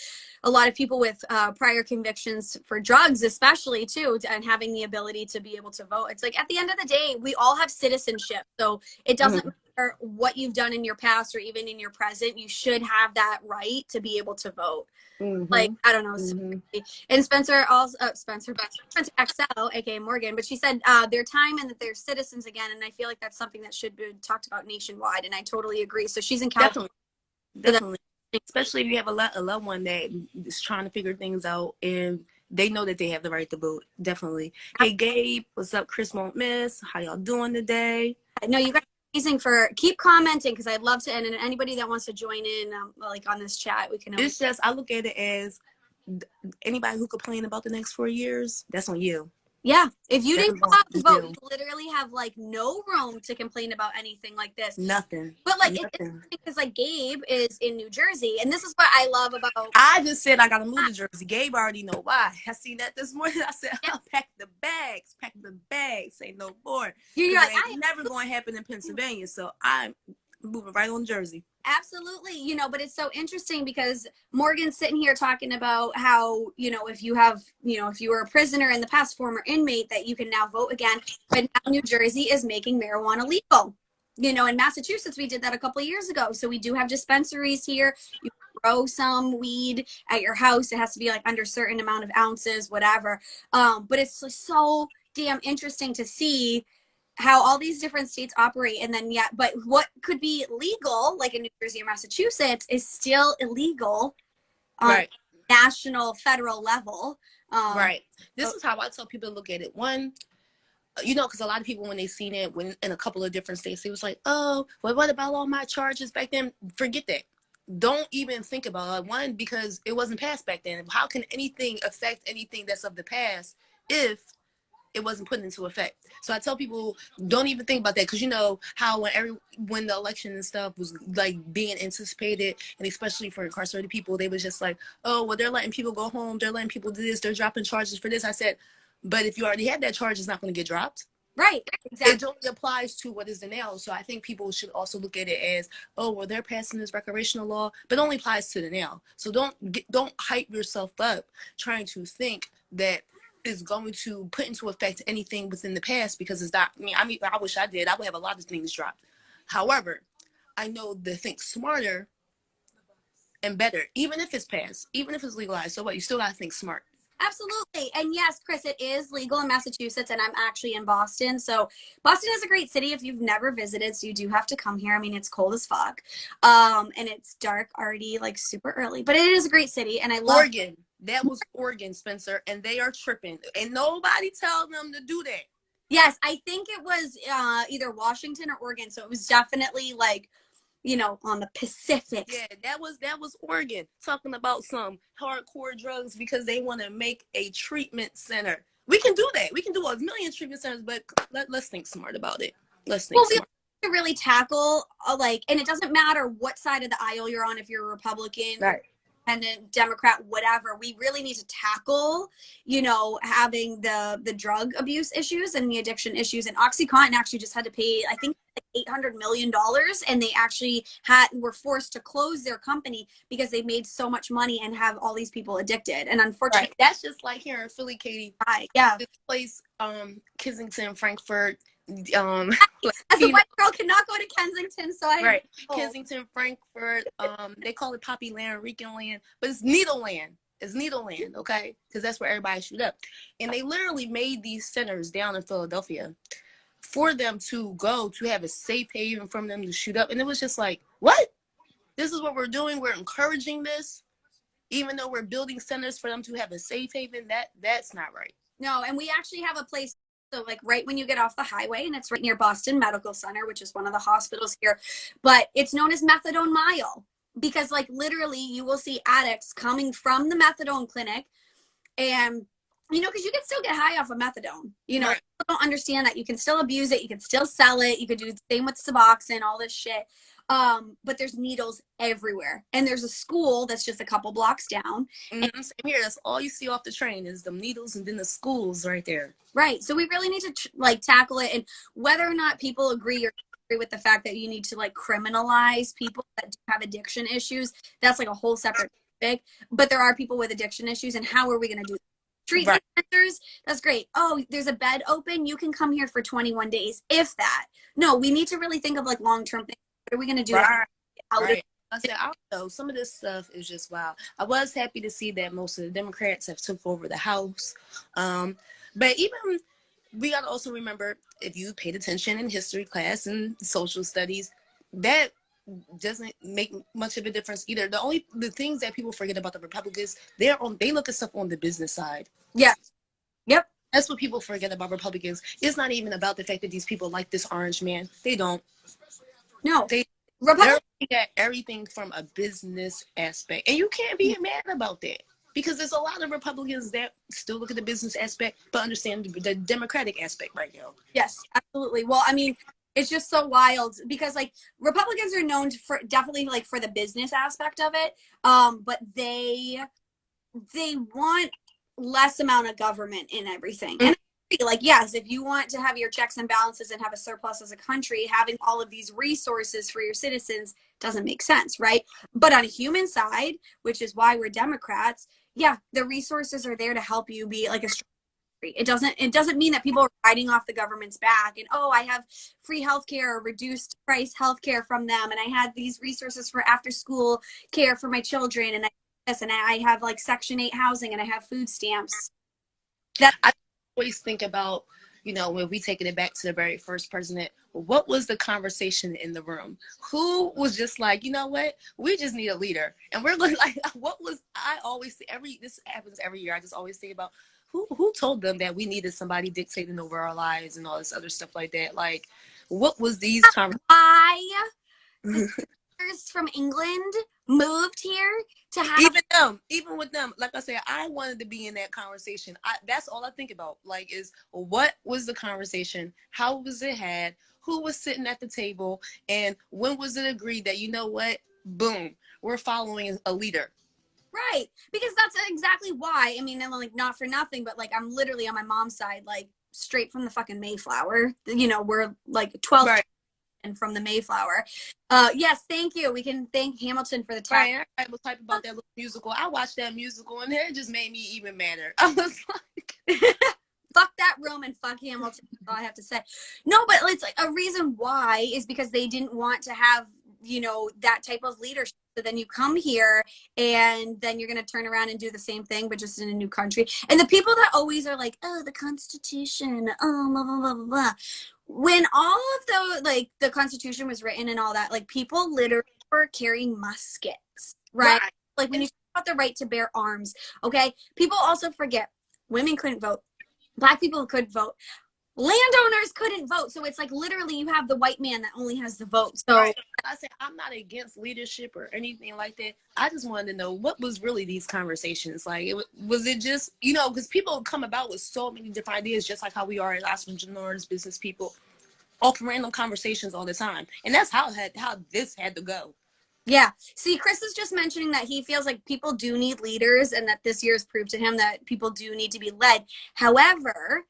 lot of people with prior convictions for drugs, especially too, and having the ability to be able to vote. It's like at the end of the day, we all have citizenship. So it doesn't matter what you've done in your past or even in your present, you should have that right to be able to vote. Like, I don't know. And Spencer also, Spencer XL, aka Morgan, but she said their time and that they're citizens again. And I feel like that's something that should be talked about nationwide. And I totally agree. So she's in California. Definitely. Especially if you have a loved one that is trying to figure things out and they know that they have the right to vote. Definitely. Hey, Gabe, what's up? Chris Won't Miss. How y'all doing today? No, you guys are amazing for keep commenting because I'd love to. And anybody that wants to join in, like on this chat, we can. It's just, I look at it as anybody who complain about the next 4 years, that's on you. Yeah. If you didn't go out to vote, you literally have like no room to complain about anything like this. Nothing. But like, it's because like Gabe is in New Jersey, and this is what I love about. I just said I gotta move to Jersey. Gabe already know why. I seen that this morning. I said, I'll pack the bags, say no more. You're like, it's never going to happen in Pennsylvania, so I'm moving right on Jersey. Absolutely, you know, but it's so interesting because Morgan's sitting here talking about how, you know, if you have, you know, if you were a prisoner in the past, former inmate, that you can now vote again. But now New Jersey is making marijuana legal. You know, in Massachusetts, we did that a couple of years ago. So we do have dispensaries here. You can grow some weed at your house. It has to be like under a certain amount of ounces, whatever. But it's so damn interesting to see how all these different states operate, and then but what could be legal, like in New Jersey or Massachusetts, is still illegal on national, federal level. Right. This is how I tell people to look at it. One, you know, because a lot of people, when they seen it in a couple of different states, they was like, oh, well, what about all my charges back then? Forget that. Don't even think about it. One, because it wasn't passed back then. How can anything affect anything that's of the past if it wasn't put into effect? So I tell people, don't even think about that, because you know how when the election and stuff was like being anticipated, and especially for incarcerated people, they was just like, oh, well, they're letting people go home, they're letting people do this, they're dropping charges for this. I said, but if you already have that charge, it's not going to get dropped. Right. Exactly. It only applies to what is the now. So I think people should also look at it as, oh, well, they're passing this recreational law, but it only applies to the now. So don't hype yourself up trying to think that is going to put into effect anything within the past, because it's not. I mean, I wish I did. I would have a lot of things dropped. However, I know to think smarter and better, even if it's passed, even if it's legalized. So what? You still got to think smart. Absolutely. And yes, Chris, it is legal in Massachusetts, and I'm actually in Boston. So Boston is a great city if you've never visited. So you do have to come here. I mean, it's cold as fuck. And it's dark already, like super early, but it is a great city. And I love Oregon. That was Oregon, Spencer, and they are tripping. And nobody tell them to do that. Yes, I think it was either Washington or Oregon. So it was definitely like, you know, on the Pacific. Yeah, that was Oregon, talking about some hardcore drugs because they want to make a treatment center. We can do that. We can do a million treatment centers, but let's think smart about it. Let's think smart. To really tackle and it doesn't matter what side of the aisle you're on, if you're a Republican, right, independent, Democrat, whatever. We really need to tackle, you know, having the drug abuse issues and the addiction issues. And OxyContin actually just had to pay, I think, $800 million, and they actually were forced to close their company because they made so much money and have all these people addicted. And unfortunately, that's just like here in Philly, Katie. Right. Yeah. This place, Kensington, Frankfurt. As a white girl cannot go to Kensington, so Kensington, Frankfurt. They call it Poppy Land, Rican Land, but it's Needle Land. It's Needle Land, okay? Because that's where everybody shoot up. And they literally made these centers down in Philadelphia for them to go to have a safe haven from them to shoot up. And it was just like, what? This is what we're doing? We're encouraging this? Even though we're building centers for them to have a safe haven? That's not right. No, and we actually have a place, so like right when you get off the highway, and it's right near Boston Medical Center, which is one of the hospitals here, but it's known as Methadone Mile, because like literally you will see addicts coming from the methadone clinic, and you know, because you can still get high off of methadone. You know, people don't understand that you can still abuse it, you can still sell it, you could do the same with Suboxone, all this shit. But there's needles everywhere, and there's a school that's just a couple blocks down. And same here, that's all you see off the train is the needles, and then the schools right there. Right. So we really need to tackle it, and whether or not people agree or disagree with the fact that you need to like criminalize people that do have addiction issues, that's like a whole separate topic. But there are people with addiction issues, and how are we going to do that? Treatment centers, that's great. Oh, there's a bed open. You can come here for 21 days, if that. No, we need to really think of like long-term things. What are we going to do? Right. Out Right. I said, I don't know. Some of this stuff is just wow. I was happy to see that most of the Democrats have took over the House. But even we got to also remember, if you paid attention in history class and social studies, that doesn't make much of a difference either. The things that people forget about the Republicans, they look at stuff on the business side. Yeah. Yep. That's what people forget about Republicans. It's not even about the fact that these people like this orange man. They don't. No. They're Republicans. looking at everything from a business aspect. And you can't be mad about that. Because there's a lot of Republicans that still look at the business aspect, but understand the Democratic aspect right now. Yes, absolutely. Well, I mean, it's just so wild because like Republicans are known for definitely like for the business aspect of it. But they want less amount of government in everything. And like, yes, if you want to have your checks and balances and have a surplus as a country, having all of these resources for your citizens doesn't make sense, right? But on a human side, which is why we're Democrats, yeah, the resources are there to help you be like a strong country. It doesn't mean that people are riding off the government's back and, oh, I have free healthcare or reduced price healthcare from them, and I had these resources for after school care for my children, and I have like Section 8 housing, and I have food stamps. I always think about, when we taking it back to the very first president, what was the conversation in the room? Who was just like, you know what? We just need a leader. And we're like, I always say, this happens every year. I just always think about who told them that we needed somebody dictating over our lives and all this other stuff like that. Like, what was these conversations? From England moved here to have even with them, like I said, I wanted to be in that conversation. That's all I think about, like, is what was the conversation, how was it had, who was sitting at the table, and when was it agreed that, you know what, boom, we're following a leader. Right, because that's exactly why. I mean, and like not for nothing, but like I'm literally on my mom's side, like straight from the fucking Mayflower. We're like 12 Right. and from the Mayflower. Yes, thank you. We can thank Hamilton for the time. Right, I was type about that little musical. I watched that musical and it just made me even madder. I was like, fuck that room and fuck Hamilton. That's all I have to say. No, but it's like a reason why is because they didn't want to have that type of leadership. So then you come here and then you're going to turn around and do the same thing, but just in a new country. And the people that always are like, oh, the Constitution, oh, blah, blah, blah, blah, blah. When all of the Constitution was written and all that, like people literally were carrying muskets, right? Like when you talk about the right to bear arms, okay? People also forget women couldn't vote. Black people couldn't vote. Landowners couldn't vote. So it's like literally you have the white man that only has the vote. So I said, I'm not against leadership or anything like that. I just wanted to know what was really these conversations like. Was it just, because people come about with so many different ideas, just like how we are as entrepreneurs, business people, off random conversations all the time. And that's how this had to go. Yeah. See, Chris is just mentioning that he feels like people do need leaders and that this year has proved to him that people do need to be led. However,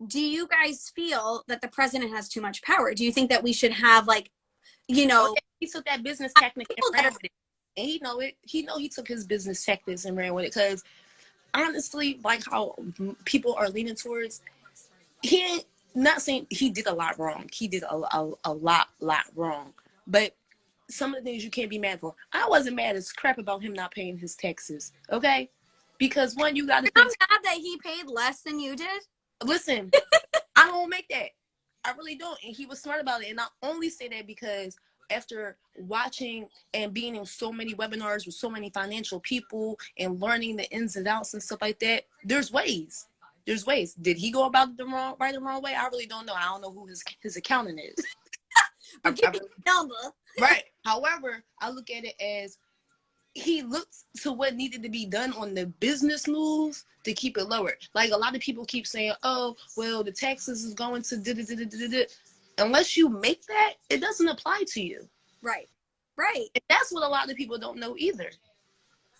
do you guys feel that the president has too much power? Do you think that we should have he took that business technique and ran with it. And he took his business tactics and ran with it. Because honestly, like how people are leaning towards, not saying he did a lot wrong. He did a lot wrong. But some of the things you can't be mad for. I wasn't mad as crap about him not paying his taxes. Okay? Because one, you got to think. I'm mad that he paid less than you did. Listen, I don't make that. I really don't. And he was smart about it. And I only say that because after watching and being in so many webinars with so many financial people and learning the ins and outs and stuff like that, there's ways. Did he go about it the wrong way? I really don't know. I don't know who his accountant is. Number. Right. However, I look at it as he looked to what needed to be done on the business moves to keep it lower. Like a lot of people keep saying, oh, well, the taxes is going to unless you make that, it doesn't apply to you. Right. And that's what a lot of people don't know either.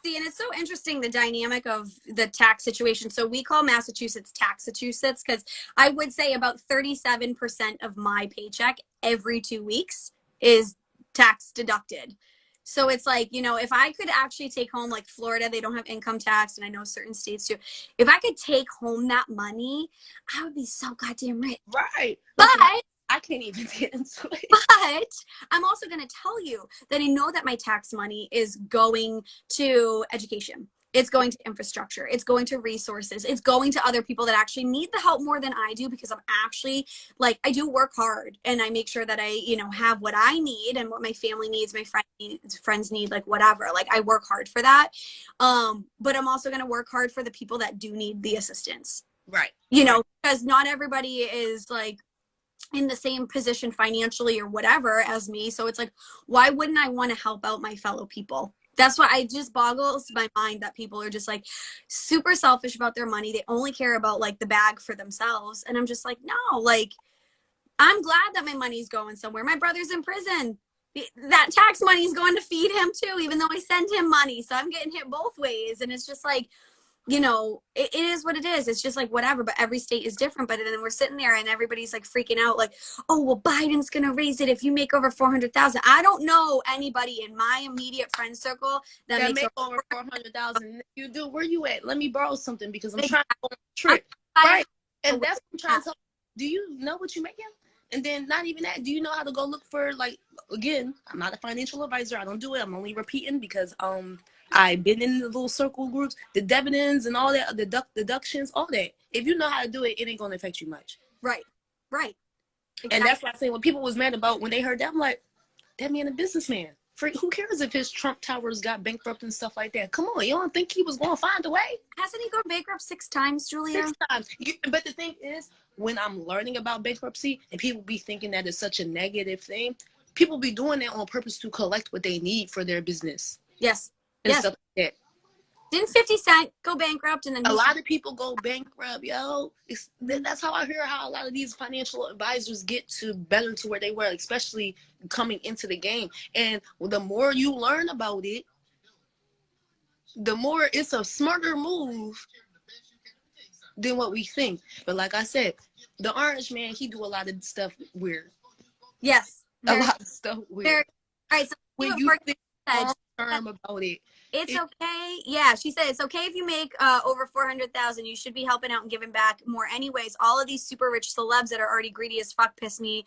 See, and it's so interesting, the dynamic of the tax situation. So we call Massachusetts Taxachusetts because I would say about 37% of my paycheck every 2 weeks is tax deducted. So it's like, you know, if I could actually take home, like Florida, they don't have income tax, and I know certain states do. If I could take home that money, I would be so goddamn rich. Right. But Listen, I can't even get into it. but I'm also going to tell you that I know that my tax money is going to education. It's going to infrastructure. It's going to resources. It's going to other people that actually need the help more than I do, because I'm actually like, I do work hard and I make sure that I, you know, have what I need and what my family needs, my friends need, like whatever. Like I work hard for that. But I'm also going to work hard for the people that do need the assistance. Right. You know, because not everybody is like in the same position financially or whatever as me. So it's like, why wouldn't I want to help out my fellow people? That's why I just boggles my mind that people are just like super selfish about their money. They only care about like the bag for themselves. And I'm just like, no, like, I'm glad that my money's going somewhere. My brother's in prison. That tax money is going to feed him too, even though I send him money. So I'm getting hit both ways. And it's just like, you know, it is what it is. It's just like whatever, but every state is different. But then we're sitting there and everybody's like freaking out like, oh, well, Biden's going to raise it if you make over 400,000. I don't know anybody in my immediate friend circle that makes over 400,000. You do, where you at? Let me borrow something because I'm exactly. trying to go on a trip. Right. And that's what I'm trying to tell you. Do you know what you're making? And then not even that, do you know how to go look for, like, again, I'm not a financial advisor. I don't do it. I'm only repeating because I've been in the little circle groups, the dividends and all that, the deductions, all that. If you know how to do it, it ain't going to affect you much. Right. Right. Exactly. And that's why I say when people was mad about when they heard that, I'm like, that man a businessman. Who cares if his Trump towers got bankrupt and stuff like that? Come on, you don't think he was going to find a way? Hasn't he gone bankrupt 6 times, Julia? 6 times. But the thing is, when I'm learning about bankruptcy and people be thinking that it's such a negative thing, people be doing that on purpose to collect what they need for their business. Yes. And yes. stuff like that. Didn't 50 Cent go bankrupt? And then a lot of people go bankrupt, yo. That's how I hear how a lot of these financial advisors get to better to where they were, especially coming into the game. And the more you learn about it, the more it's a smarter move than what we think. But like I said, the orange man, he do a lot of stuff weird. Yes. A lot of stuff weird. All right, so when you think long term about it, it's okay. Yeah, she said it's okay if you make over 400,000. You should be helping out and giving back more. Anyways, all of these super rich celebs that are already greedy as fuck piss me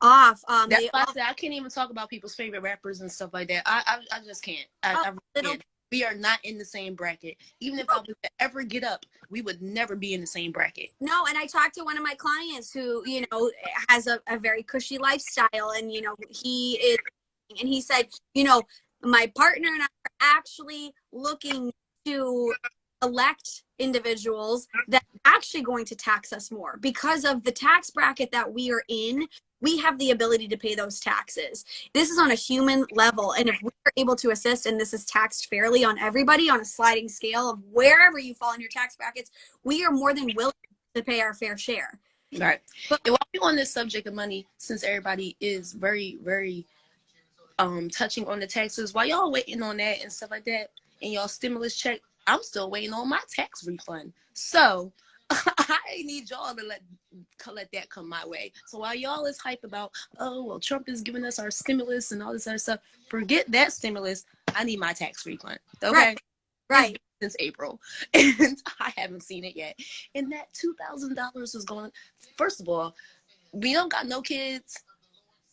off. That's why I said I can't even talk about people's favorite rappers and stuff like that. I just can't. I really can't. We are not in the same bracket. Even if I was to ever get up, we would never be in the same bracket. No, and I talked to one of my clients who, you know, has a very cushy lifestyle, and you know, he said, you know, my partner and I are actually looking to elect individuals that are actually going to tax us more because of the tax bracket that we are in. We have the ability to pay those taxes. This is on a human level. And if we're able to assist, and this is taxed fairly on everybody on a sliding scale of wherever you fall in your tax brackets, we are more than willing to pay our fair share. Right. But while we're on this subject of money, since everybody is very, very touching on the taxes, while y'all waiting on that and stuff like that, and y'all stimulus check, I'm still waiting on my tax refund. So I need y'all to let that come my way. So while y'all is hype about, oh, well, Trump is giving us our stimulus and all this other stuff, forget that stimulus. I need my tax refund. Okay? Right. Since April. And I haven't seen it yet. And that $2,000 is going, first of all, we don't got no kids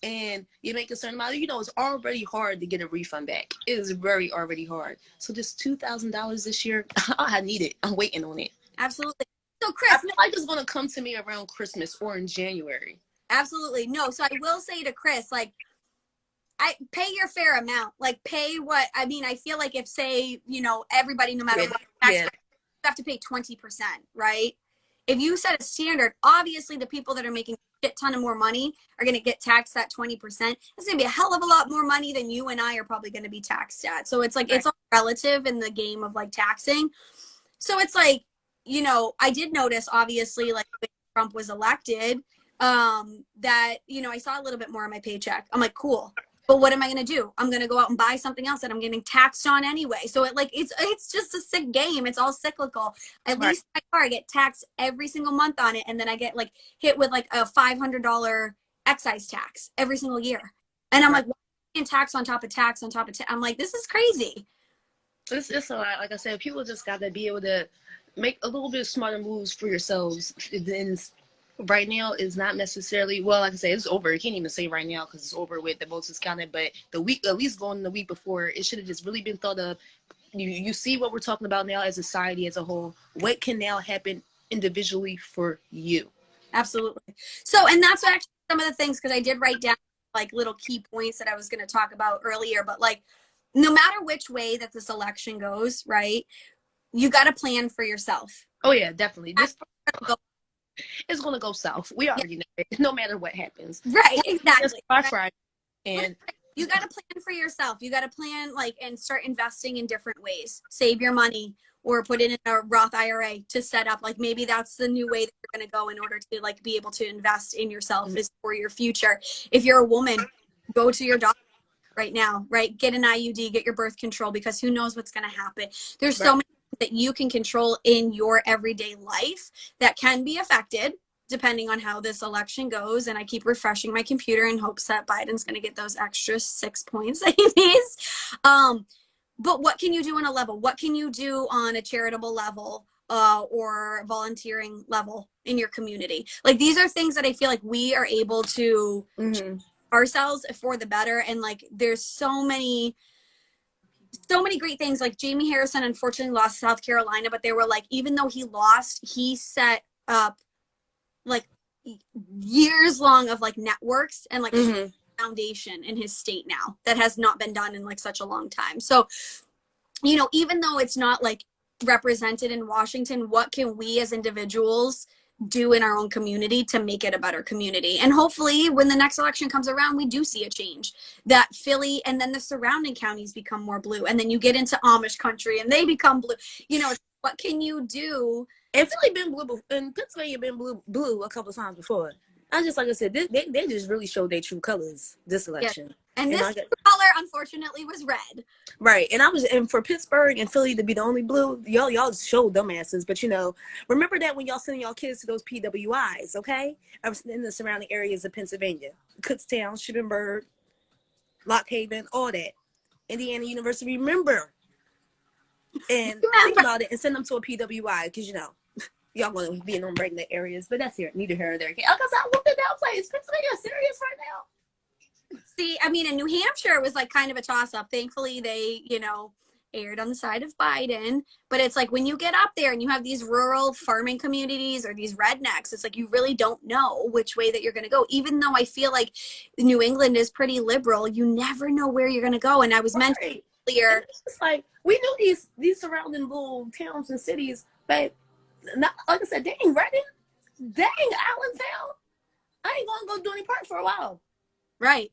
and you make a certain amount, you know, it's already hard to get a refund back. It is very already hard. So this $2,000 this year, I need it. I'm waiting on it. Absolutely. So Chris, I feel like it's gonna come to me around Christmas or in January. Absolutely. No. So I will say to Chris, like, I pay your fair amount. Like, pay what, I mean, I feel like if, say, you know, everybody, no matter what, you have to pay 20%, right? If you set a standard, obviously the people that are making a shit ton of more money are going to get taxed at 20%. It's going to be a hell of a lot more money than you and I are probably going to be taxed at. So it's like, it's all relative in the game of like taxing. So it's like, you know, I did notice, obviously, like when Trump was elected, that, you know, I saw a little bit more on my paycheck. I'm like, cool. But what am I going to do? I'm going to go out and buy something else that I'm getting taxed on anyway. So it like, it's just a sick game. It's all cyclical. At least my car, I get taxed every single month on it. And then I get like hit with like a $500 excise tax every single year. And I'm like, And tax on top of tax on top of tax. I'm like, this is crazy. It's a lot. Like I said, people just got to be able to make a little bit smarter moves for yourselves. Then right now is not necessarily, well, like I said, it's over. I can't even say right now because it's over with, the votes is counted. But the week, at least going the week before, it should have just really been thought of. You see what we're talking about now as a society as a whole. What can now happen individually for you? Absolutely. So, and that's actually some of the things, because I did write down like little key points that I was going to talk about earlier, but like, no matter which way that this election goes, right, you got to plan for yourself. Oh yeah, definitely. This is going to go south. We already know it, no matter what happens. Right, exactly. Friday, and you got to plan for yourself. You got to plan, like, and start investing in different ways. Save your money or put it in a Roth IRA to set up. Like, maybe that's the new way that you're going to go in order to, like, be able to invest in yourself is for your future. If you're a woman, go to your doctor right now, right? Get an IUD, get your birth control, because who knows what's going to happen. There's so many that you can control in your everyday life that can be affected depending on how this election goes. And I keep refreshing my computer in hopes that Biden's going to get those extra 6 points that he needs. But what can you do on a level? What can you do on a charitable level or volunteering level in your community? Like, these are things that I feel like we are able to ourselves for the better. And like, there's so many great things. Like, Jamie Harrison unfortunately lost South Carolina, but they were like, even though he lost, he set up like years long of like networks and like foundation in his state now that has not been done in like such a long time. So, you know, even though it's not like represented in Washington, what can we as individuals do in our own community to make it a better community? And hopefully when the next election comes around, we do see a change, that Philly and then the surrounding counties become more blue, and then you get into Amish country and they become blue. You know, what can you do? And Philly been blue, and Pennsylvania been blue a couple of times before. I just, like I said, they just really showed their true colors this election. Yeah. And this color, unfortunately, was red. Right. And for Pittsburgh and Philly to be the only blue, y'all showed them asses. But, you know, remember that when y'all sending y'all kids to those PWIs, okay? In the surrounding areas of Pennsylvania. Kutztown, Shippensburg, Lock Haven, all that. Indiana University, remember. And think about it and send them to a PWI because, you know, y'all want to be in them regular areas. But that's neither here nor there. Because I looked at that, I was like, is Pennsylvania serious right now? See, I mean, in New Hampshire, it was like kind of a toss-up. Thankfully, they, you know, aired on the side of Biden. But it's like when you get up there and you have these rural farming communities or these rednecks, it's like you really don't know which way that you're going to go. Even though I feel like New England is pretty liberal, you never know where you're going to go. And I was mentioning earlier, it's like we knew these surrounding little towns and cities, but not, like I said, dang Reading, dang Allentown, I ain't gonna go do any part for a while. Right.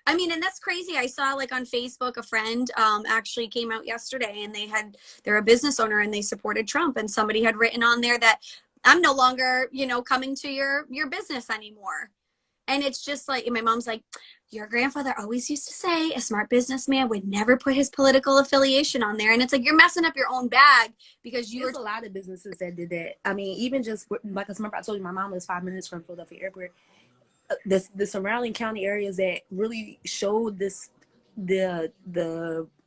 I mean, and that's crazy. I saw like on Facebook, a friend actually came out yesterday and they're a business owner and they supported Trump, and somebody had written on there that I'm no longer, you know, coming to your business anymore. And it's just like, and my mom's like, your grandfather always used to say a smart businessman would never put his political affiliation on there. And it's like, you're messing up your own bag because there's a lot of businesses that did that. I mean, even just like I remember I told you my mom was 5 minutes from Philadelphia Airport. The surrounding county areas that really showed this, the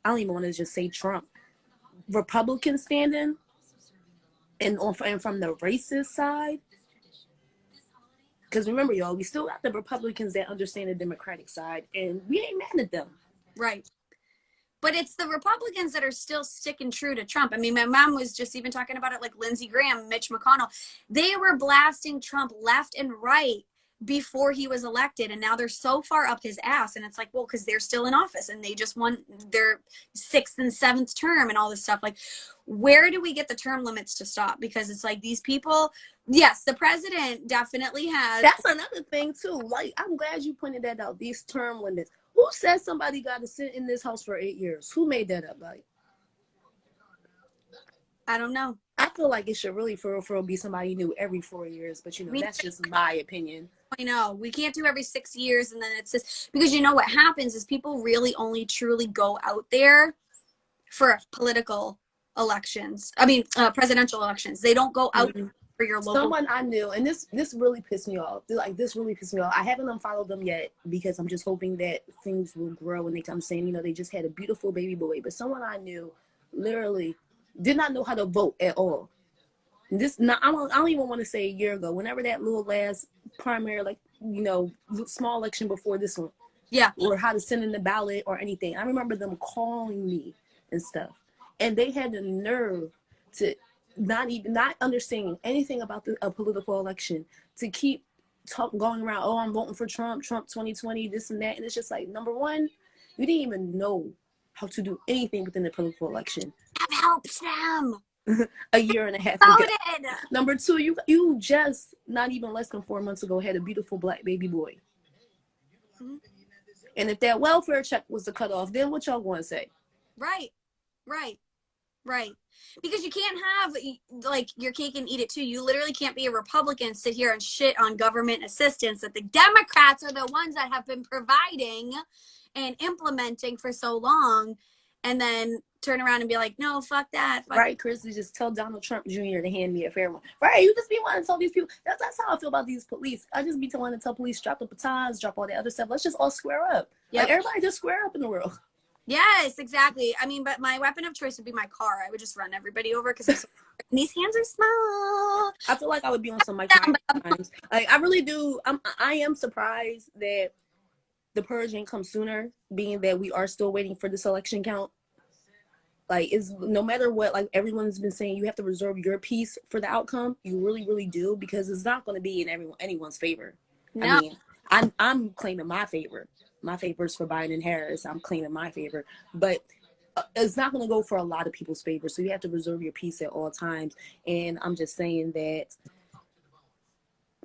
I don't even want to just say Trump, Republican standing, and from the racist side. Because remember, y'all, we still got the Republicans that understand the Democratic side, and we ain't mad at them. Right. But it's the Republicans that are still sticking true to Trump. I mean, my mom was just even talking about it, like Lindsey Graham, Mitch McConnell. They were blasting Trump left and right before he was elected, and now they're so far up his ass. And it's like, well, because they're still in office and they just won their 6th and 7th term and all this stuff. Like, where do we get the term limits to stop? Because it's like these people, yes, the president definitely has. That's another thing too. Like, I'm glad you pointed that out, these term limits. Who said somebody got to sit in this house for 8 years? Who made that up? Like, I don't know. I feel like it should really for real be somebody new every 4 years, but you know, that's just my opinion. I know we can't do every 6 years, and then it's just because, you know, what happens is people really only truly go out there for political elections. I mean, presidential elections. They don't go out for your local. Someone I knew, and this really pissed me off. Like, this really pissed me off. I haven't unfollowed them yet because I'm just hoping that things will grow and they come saying, you know, they just had a beautiful baby boy. But someone I knew literally did not know how to vote at all. This, not, I don't even want to say a year ago, whenever that little last primary, like, you know, small election before this one. Yeah. Or how to send in the ballot or anything. I remember them calling me and stuff. And they had the nerve to not understanding anything about a political election, to keep going around, oh, I'm voting for Trump 2020, this and that. And it's just like, number one, you didn't even know how to do anything within the political election. That helps them. A year and a half ago. Number two, you just not even less than 4 months ago had a beautiful black baby boy. Mm-hmm. And if that welfare check was the cutoff, then what y'all going to say? Right. Because you can't have, like, your cake and eat it too. You literally can't be a Republican, sit here and shit on government assistance that the Democrats are the ones that have been providing and implementing for so long, and then turn around and be like, no, fuck that. Right, Chris, just tell Donald Trump Jr. to hand me a fair one. Right, you just be wanting to tell these people. That's how I feel about these police. I just be wanting to tell police, drop the batons, drop all that other stuff. Let's just all square up. Yep. Like, everybody just square up in the world. Yes, exactly. I mean, but my weapon of choice would be my car. I would just run everybody over because these hands are small. I feel like I would be on some Mike times. Like, I really do. I am surprised that the purge ain't come sooner, being that we are still waiting for this election count. Like, it's no matter what, like everyone's been saying, you have to reserve your peace for the outcome. You really, really do, because it's not going to be in anyone's favor. No. I mean, I'm claiming my favor. My favor's for Biden and Harris. I'm claiming my favor, but it's not going to go for a lot of people's favor. So you have to reserve your peace at all times. And I'm just saying that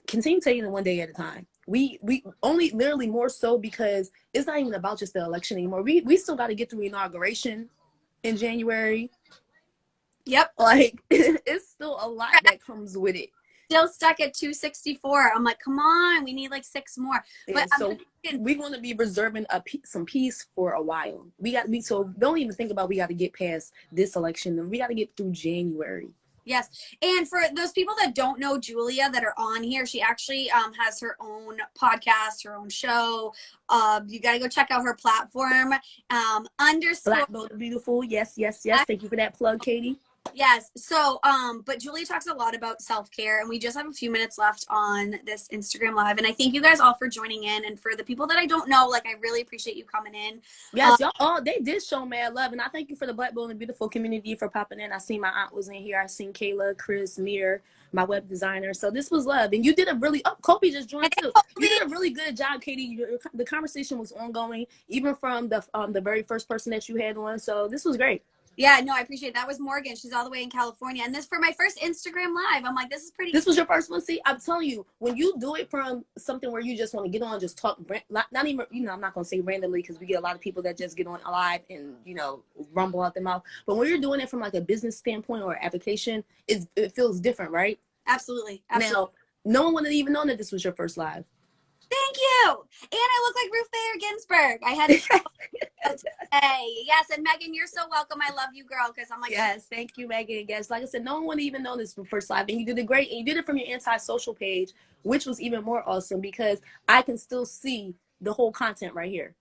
continue taking it one day at a time. We only literally more so because it's not even about just the election anymore. We still got to get through inauguration in January. Yep. Like, it's still a lot that comes with it. Still stuck at 264. I'm like, come on, we need like 6 more. Yeah, but so we're going to be reserving some peace for a while. So don't even think about we got to get past this election, and we got to get through January. Yes. And for those people that don't know Julia that are on here, she actually has her own podcast, her own show. You got to go check out her platform. Black Bold Beautiful. Yes. Thank you for that plug, Katie. Yes. So, but Julia talks a lot about self-care, and we just have a few minutes left on this Instagram Live. And I thank you guys all for joining in. And for the people that I don't know, like, I really appreciate you coming in. Yes, y'all, they did show mad love. And I thank you for the Black Bold and Beautiful community for popping in. I seen my aunt was in here. I seen Kayla, Chris, Mir, my web designer. So this was love. And you did a really, Kobe just joined too. You did a really good job, Katie. The conversation was ongoing, even from the very first person that you had on. So this was great. Yeah, no, I appreciate it. That was Morgan. She's all the way in California. And this for my first Instagram Live. I'm like, this is pretty. This was your first one? See, I'm telling you, when you do it from something where you just want to get on, just talk, not even, I'm not going to say randomly, because we get a lot of people that just get on live and, rumble out their mouth. But when you're doing it from like a business standpoint or application, it feels different, right? Absolutely. Now, no one would have even known that this was your first live. Thank you. And I look like Ruth Bader Ginsburg. I had to say, yes. And Megan, you're so welcome. I love you, girl. Because I'm like, yes, thank you, Megan. Yes, like I said, no one would even know this was first live, and you did it great. And you did it from your Antisocial page, which was even more awesome because I can still see the whole content right here.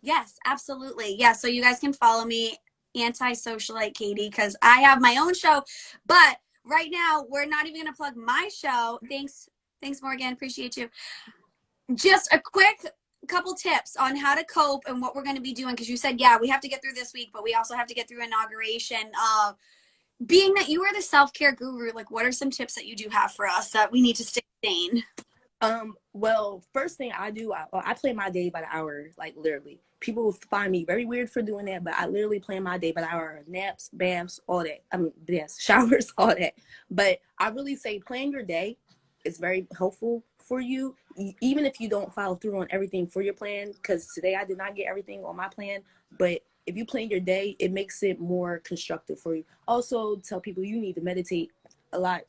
Yes, absolutely. Yeah, so you guys can follow me, Antisocialite Katie, because I have my own show. But right now, we're not even going to plug my show. Thanks, Morgan. Appreciate you. Just a quick couple tips on how to cope and what we're going to be doing, because you said, yeah, we have to get through this week, but we also have to get through inauguration. Being that you are the self-care guru, like, what are some tips that you do have for us that we need to stay sane? Well, first thing I do, I plan my day by the hour, like literally. People find me very weird for doing that, but I literally plan my day by the hour. Naps, baths, all that. Yes, showers, all that. But I really say plan your day. It's very helpful for you, even if you don't follow through on everything for your plan, because today I did not get everything on my plan. But if you plan your day, it makes it more constructive for you. Also, tell people you need to meditate a lot.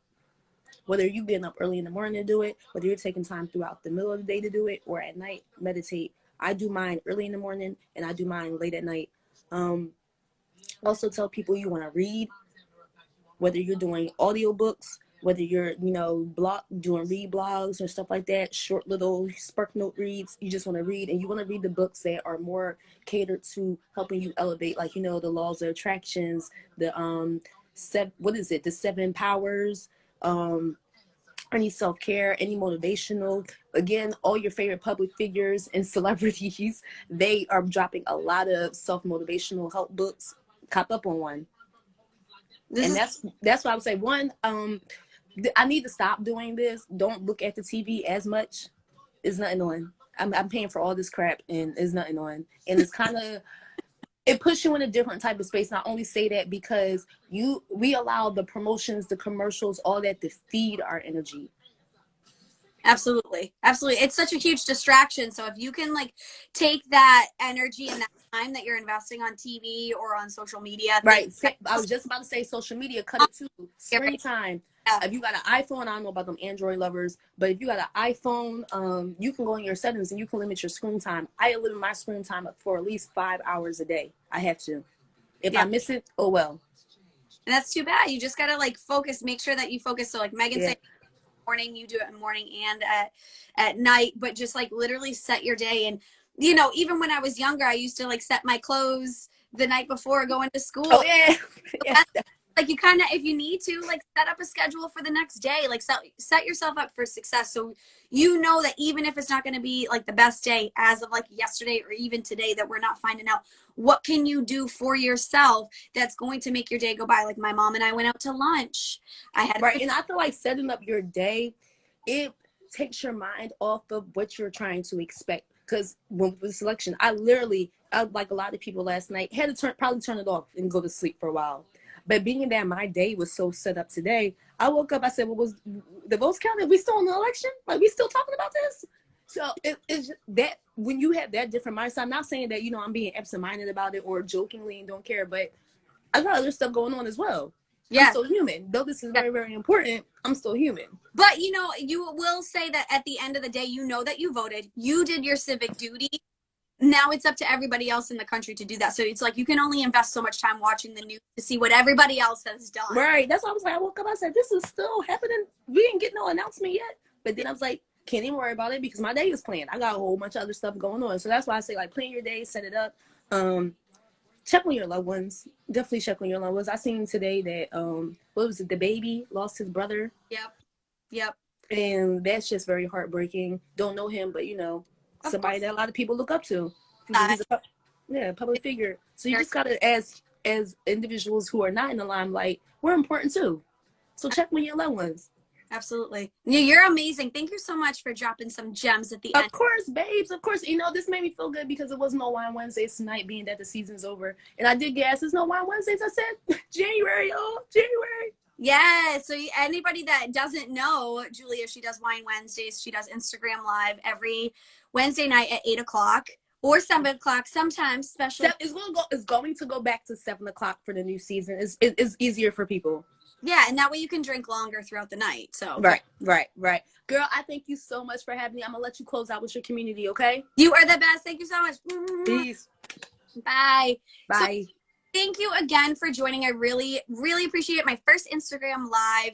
Whether you're getting up early in the morning to do it, whether you're taking time throughout the middle of the day to do it, or at night, meditate. I do mine early in the morning, and I do mine late at night. Also tell people you want to read, whether you're doing audiobooks, whether you're, blog doing read blogs or stuff like that, short little spark note reads, you just want to read, and you want to read the books that are more catered to helping you elevate, like, the laws of attractions, the the 7 powers, any self-care, any motivational. Again, all your favorite public figures and celebrities, they are dropping a lot of self-motivational help books. Cop up on one. And that's why I would say, one, I need to stop doing this. Don't look at the TV as much. It's nothing on. I'm paying for all this crap, and it's nothing on. And it's kind of, it puts you in a different type of space. And I only say that because we allow the promotions, the commercials, all that to feed our energy. Absolutely. Absolutely. It's such a huge distraction. So if you can like take that energy and that time that you're investing on TV or on social media. Right. I was just about to say social media, cut it to screen time. Yeah. If you got an iPhone, I don't know about them Android lovers, but if you got an iPhone, you can go in your settings and you can limit your screen time. I limit my screen time up for at least 5 hours a day. I have to. If I miss it, oh well. And that's too bad. You just gotta like focus, make sure that you focus. So like Megan said, morning, you do it in the morning and at night, but just like literally set your day. And even when I was younger, I used to like set my clothes the night before going to school. Oh yeah. So like you kind of, if you need to, like set up a schedule for the next day, like set yourself up for success. So that even if it's not going to be like the best day as of like yesterday or even today, that we're not finding out, what can you do for yourself that's going to make your day go by? Like my mom and I went out to lunch. And I feel like setting up your day, it takes your mind off of what you're trying to expect. Because when with selection, I like a lot of people last night, had to probably turn it off and go to sleep for a while. But being that my day was so set up today, I woke up, I said, well, was the votes counted? We still in the election? Like, we still talking about this? So it's that when you have that different mindset, I'm not saying that, I'm being absent-minded about it or jokingly and don't care, but I got other stuff going on as well. Yeah. I'm still human. Though this is very, very important, I'm still human. But, you will say that at the end of the day, that you voted. You did your civic duty. Now it's up to everybody else in the country to do that. So it's like you can only invest so much time watching the news to see what everybody else has done. Right. That's why I was like, I woke up, I said, this is still happening. We didn't get no announcement yet. But then I was like, can't even worry about it because my day is planned. I got a whole bunch of other stuff going on. So that's why I say, like, plan your day, set it up. Check on your loved ones. Definitely check on your loved ones. I seen today that, what was it? The baby lost his brother. Yep. And that's just very heartbreaking. Don't know him, but, somebody that a lot of people look up to. He's a public figure. So you just gotta, as individuals who are not in the limelight, we're important too. So check on your loved ones. Absolutely. You're amazing. Thank you so much for dropping some gems at the end. Of course, babes. Of course. This made me feel good because it was no Wine Wednesdays tonight, being that the season's over. And I did guess there's no Wine Wednesdays. I said January. Yeah, so anybody that doesn't know, Julia, she does Wine Wednesdays. She does Instagram Live every Wednesday night at 8 o'clock or 7 o'clock, sometimes special. It's going to go back to 7 o'clock for the new season. It's easier for people. Yeah, and that way you can drink longer throughout the night. So Right. Girl, I thank you so much for having me. I'm going to let you close out with your community, okay? You are the best. Thank you so much. Peace. Bye. Bye. So, thank you again for joining. I really, really appreciate it. My first Instagram Live,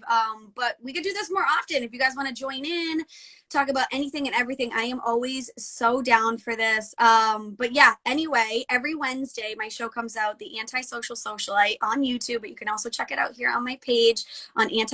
but we could do this more often. If you guys want to join in, talk about anything and everything, I am always so down for this. But yeah, anyway, every Wednesday, my show comes out, the Antisocial Socialite, on YouTube, but you can also check it out here on my page on Antisocial.